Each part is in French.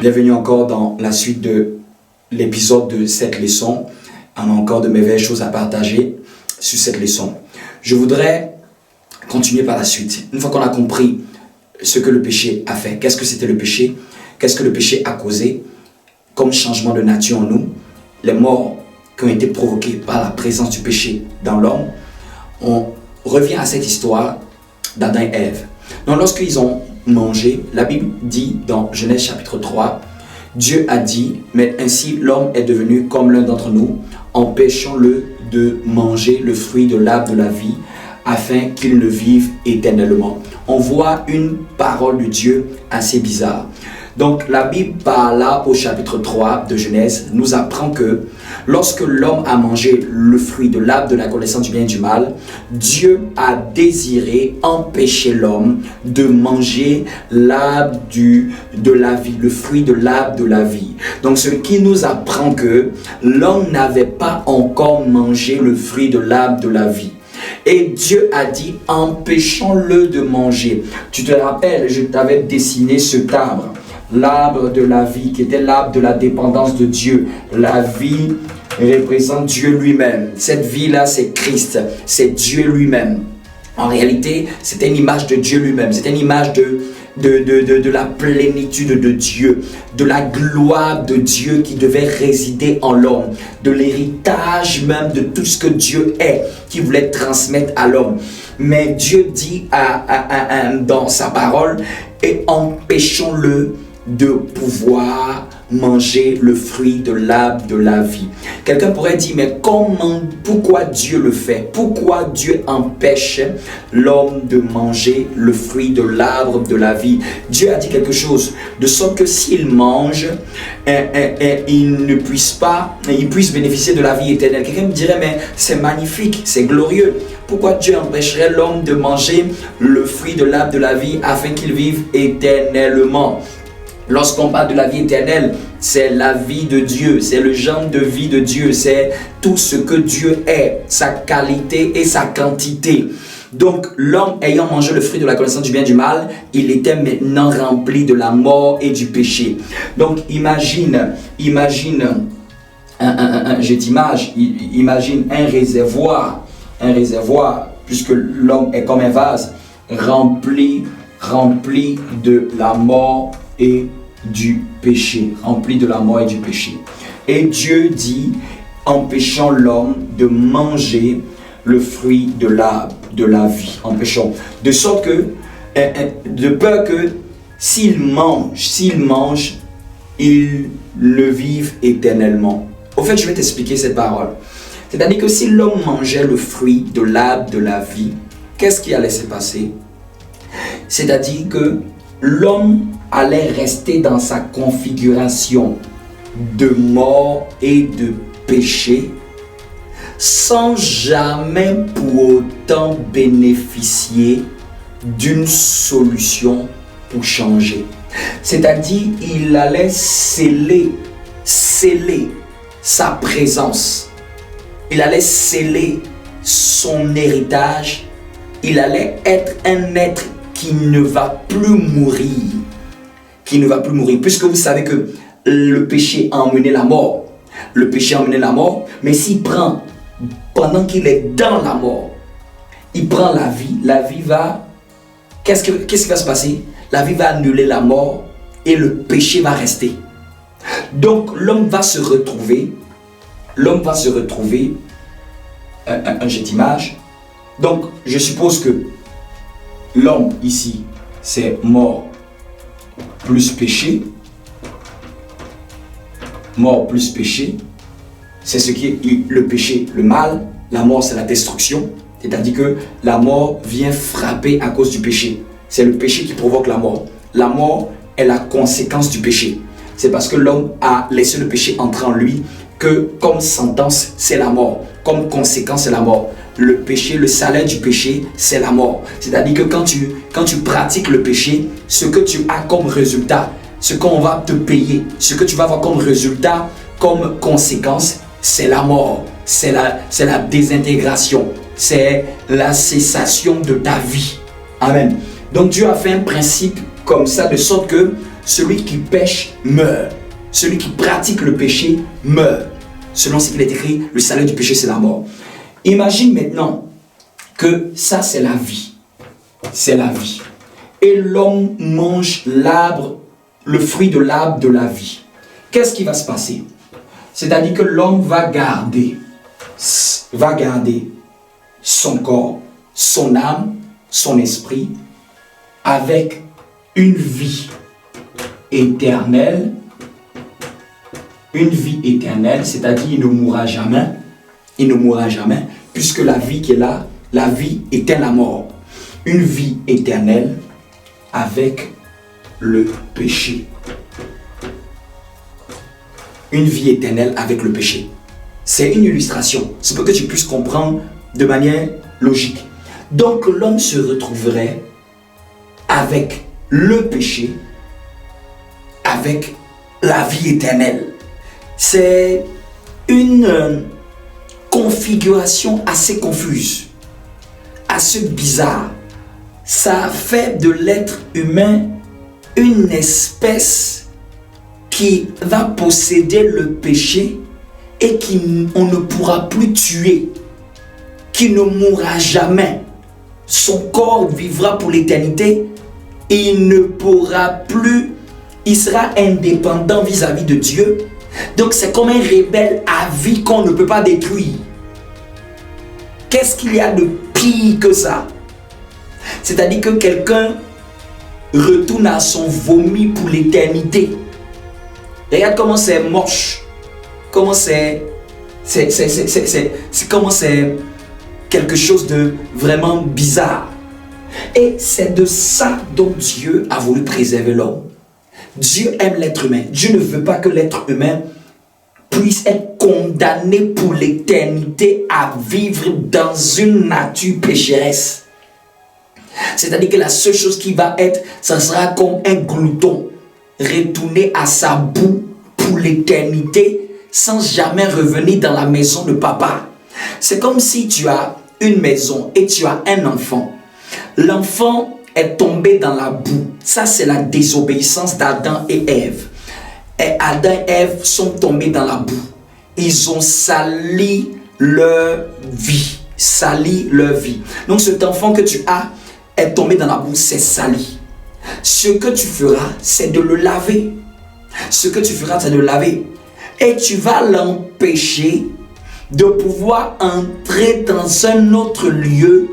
Bienvenue encore dans la suite de l'épisode de cette leçon. On a encore de merveilleuses choses à partager sur cette leçon. Je voudrais continuer par la suite. Une fois qu'on a compris ce que le péché a fait, qu'est-ce que c'était le péché, qu'est-ce que le péché a causé comme changement de nature en nous, les morts qui ont été provoquées par la présence du péché dans l'homme, on revient à cette histoire d'Adam et Ève. Donc lorsqu'ils ont mangé, la Bible dit dans Genèse chapitre 3, Dieu a dit, mais ainsi l'homme est devenu comme l'un d'entre nous, empêchons-le de manger le fruit de l'arbre de la vie, afin qu'il ne vive éternellement. On voit une parole de Dieu assez bizarre. Donc la Bible par là au chapitre 3 de Genèse nous apprend que lorsque l'homme a mangé le fruit de l'arbre de la connaissance du bien et du mal, Dieu a désiré empêcher l'homme de manger l'arbre de la vie, le fruit de l'arbre de la vie. Donc ce qui nous apprend que l'homme n'avait pas encore mangé le fruit de l'arbre de la vie. Et Dieu a dit, empêchons-le de manger. Tu te rappelles, je t'avais dessiné cet arbre. L'arbre de la vie, qui était l'arbre de la dépendance de Dieu. La vie représente Dieu lui-même. Cette vie-là, c'est Christ, c'est Dieu lui-même. En réalité, c'était une image de Dieu lui-même. C'était une image de la plénitude de Dieu, de la gloire de Dieu qui devait résider en l'homme, de l'héritage même de tout ce que Dieu est, qui voulait transmettre à l'homme. Mais Dieu dit dans sa parole, et empêchons-le de pouvoir manger le fruit de l'arbre de la vie. Quelqu'un pourrait dire, mais pourquoi Dieu le fait? Pourquoi Dieu empêche l'homme de manger le fruit de l'arbre de la vie? Dieu a dit quelque chose, de sorte que s'il mange, il puisse bénéficier de la vie éternelle. Quelqu'un me dirait, mais c'est magnifique, c'est glorieux. Pourquoi Dieu empêcherait l'homme de manger le fruit de l'arbre de la vie afin qu'il vive éternellement? Lorsqu'on parle de la vie éternelle, c'est la vie de Dieu, c'est le genre de vie de Dieu, c'est tout ce que Dieu est, sa qualité et sa quantité. Donc l'homme ayant mangé le fruit de la connaissance du bien et du mal, il était maintenant rempli de la mort et du péché. Donc imagine un réservoir, puisque l'homme est comme un vase, rempli de la mort et du péché, rempli de la mort et du péché. Et Dieu dit, empêchons l'homme de manger le fruit de l'arbre de la vie, empêchons, de sorte que, de peur que s'il mange, il le vive éternellement. Au fait, je vais t'expliquer cette parole. C'est-à-dire que si l'homme mangeait le fruit de l'arbre de la vie, qu'est-ce qui allait se passer? C'est-à-dire que l'homme allait rester dans sa configuration de mort et de péché sans jamais pour autant bénéficier d'une solution pour changer. C'est-à-dire il allait sceller sa présence, il allait sceller son héritage, il allait être un être qui ne va plus mourir, puisque vous savez que le péché a emmené la mort. Mais s'il prend, pendant qu'il est dans la mort, il prend la vie va, qu'est-ce qui va se passer? La vie va annuler la mort et le péché va rester. Donc l'homme va se retrouver, un jet d'image. Donc je suppose que l'homme ici, c'est mort plus péché. Mort plus péché, c'est ce qui est le péché, le mal. La mort, c'est la destruction. C'est-à-dire que la mort vient frapper à cause du péché. C'est le péché qui provoque la mort. La mort est la conséquence du péché. C'est parce que l'homme a laissé le péché entrer en lui que comme sentence, c'est la mort. Comme conséquence, c'est la mort. Le péché, le salaire du péché, c'est la mort. C'est-à-dire que quand tu pratiques le péché, ce que tu as comme résultat, ce qu'on va te payer, ce que tu vas avoir comme résultat, comme conséquence, c'est la mort, c'est la désintégration, c'est la cessation de ta vie. Amen. Donc Dieu a fait un principe comme ça, de sorte que celui qui pêche meurt. Celui qui pratique le péché meurt. Selon ce qu'il est écrit, le salaire du péché, c'est la mort. Imagine maintenant que ça, c'est la vie. C'est la vie. Et l'homme mange l'arbre, le fruit de l'arbre de la vie. Qu'est-ce qui va se passer? C'est-à-dire que l'homme va garder son corps, son âme, son esprit, avec une vie éternelle. Une vie éternelle, c'est-à-dire il ne mourra jamais. Il ne mourra jamais, puisque la vie qui est là, la vie éteint la mort. Une vie éternelle avec le péché. Une vie éternelle avec le péché. C'est une illustration. C'est pour que tu puisses comprendre de manière logique. Donc l'homme se retrouverait avec le péché, avec la vie éternelle. C'est une configuration assez confuse, assez bizarre. Ça fait de l'être humain une espèce qui va posséder le péché et qu'on ne pourra plus tuer, qui ne mourra jamais. Son corps vivra pour l'éternité et il ne pourra plus, il sera indépendant vis-à-vis de Dieu. Donc c'est comme un rebelle à vie qu'on ne peut pas détruire. Qu'est-ce qu'il y a de pire que ça? C'est-à-dire que quelqu'un retourne à son vomi pour l'éternité. Regarde comment c'est moche. Comment comment c'est quelque chose de vraiment bizarre. Et c'est de ça dont Dieu a voulu préserver l'homme. Dieu aime l'être humain. Dieu ne veut pas que l'être humain puisse être condamné pour l'éternité à vivre dans une nature pécheresse. C'est-à-dire que la seule chose qui va être, ça sera comme un glouton, retourner à sa boue pour l'éternité sans jamais revenir dans la maison de papa. C'est comme si tu as une maison et tu as un enfant. L'enfant est tombé dans la boue. Ça, c'est la désobéissance d'Adam et Ève. Et Adam et Ève sont tombés dans la boue. Ils ont sali leur vie. Sali leur vie. Donc, cet enfant que tu as est tombé dans la boue, c'est sali. Ce que tu feras, c'est de le laver. Ce que tu feras, c'est de le laver. Et tu vas l'empêcher de pouvoir entrer dans un autre lieu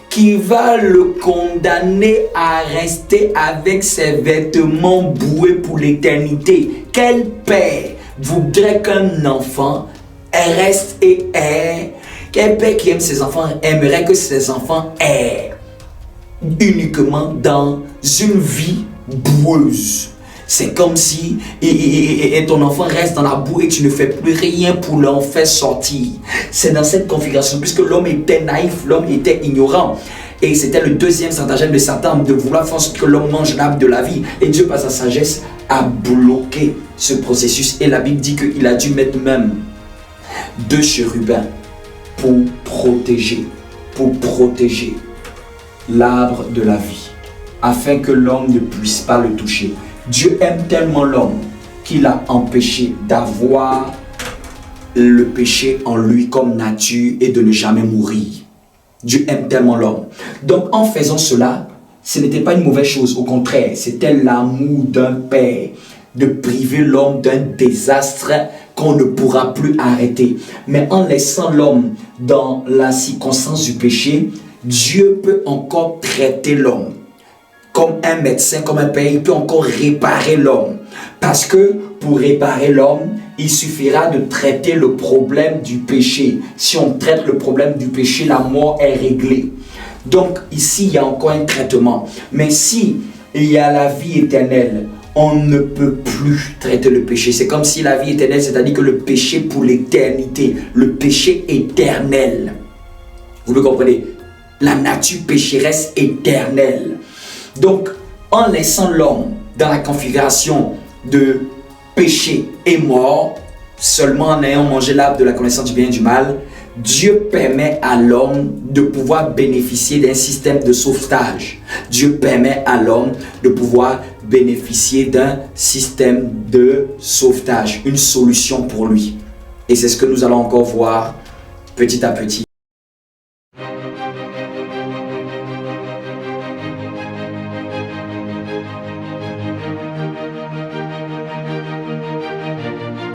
qui va le condamner à rester avec ses vêtements boueux pour l'éternité. Quel père voudrait qu'un enfant reste et erre? Quel père qui aime ses enfants aimerait que ses enfants errent uniquement dans une vie boueuse? C'est comme si ton enfant reste dans la boue et tu ne fais plus rien pour l'en faire sortir. C'est dans cette configuration, puisque l'homme était naïf, l'homme était ignorant. Et c'était le deuxième stratagème de Satan de vouloir faire en sorte que l'homme mange l'arbre de la vie. Et Dieu, par sa sagesse, a bloqué ce processus. Et la Bible dit qu'il a dû mettre même 2 chérubins pour protéger l'arbre de la vie, afin que l'homme ne puisse pas le toucher. Dieu aime tellement l'homme qu'il a empêché d'avoir le péché en lui comme nature et de ne jamais mourir. Dieu aime tellement l'homme. Donc en faisant cela, ce n'était pas une mauvaise chose. Au contraire, c'était l'amour d'un père de priver l'homme d'un désastre qu'on ne pourra plus arrêter. Mais en laissant l'homme dans la circonstance du péché, Dieu peut encore traiter l'homme. Comme un médecin, comme un père, il peut encore réparer l'homme. Parce que pour réparer l'homme, il suffira de traiter le problème du péché. Si on traite le problème du péché, la mort est réglée. Donc ici, il y a encore un traitement. Mais si il y a la vie éternelle, on ne peut plus traiter le péché. C'est comme si la vie éternelle, c'est-à-dire que le péché pour l'éternité, le péché éternel. Vous le comprenez? La nature pécheresse éternelle. Donc, en laissant l'homme dans la configuration de péché et mort, seulement en ayant mangé l'arbre de la connaissance du bien et du mal, Dieu permet à l'homme de pouvoir bénéficier d'un système de sauvetage. Dieu permet à l'homme de pouvoir bénéficier d'un système de sauvetage, une solution pour lui. Et c'est ce que nous allons encore voir petit à petit.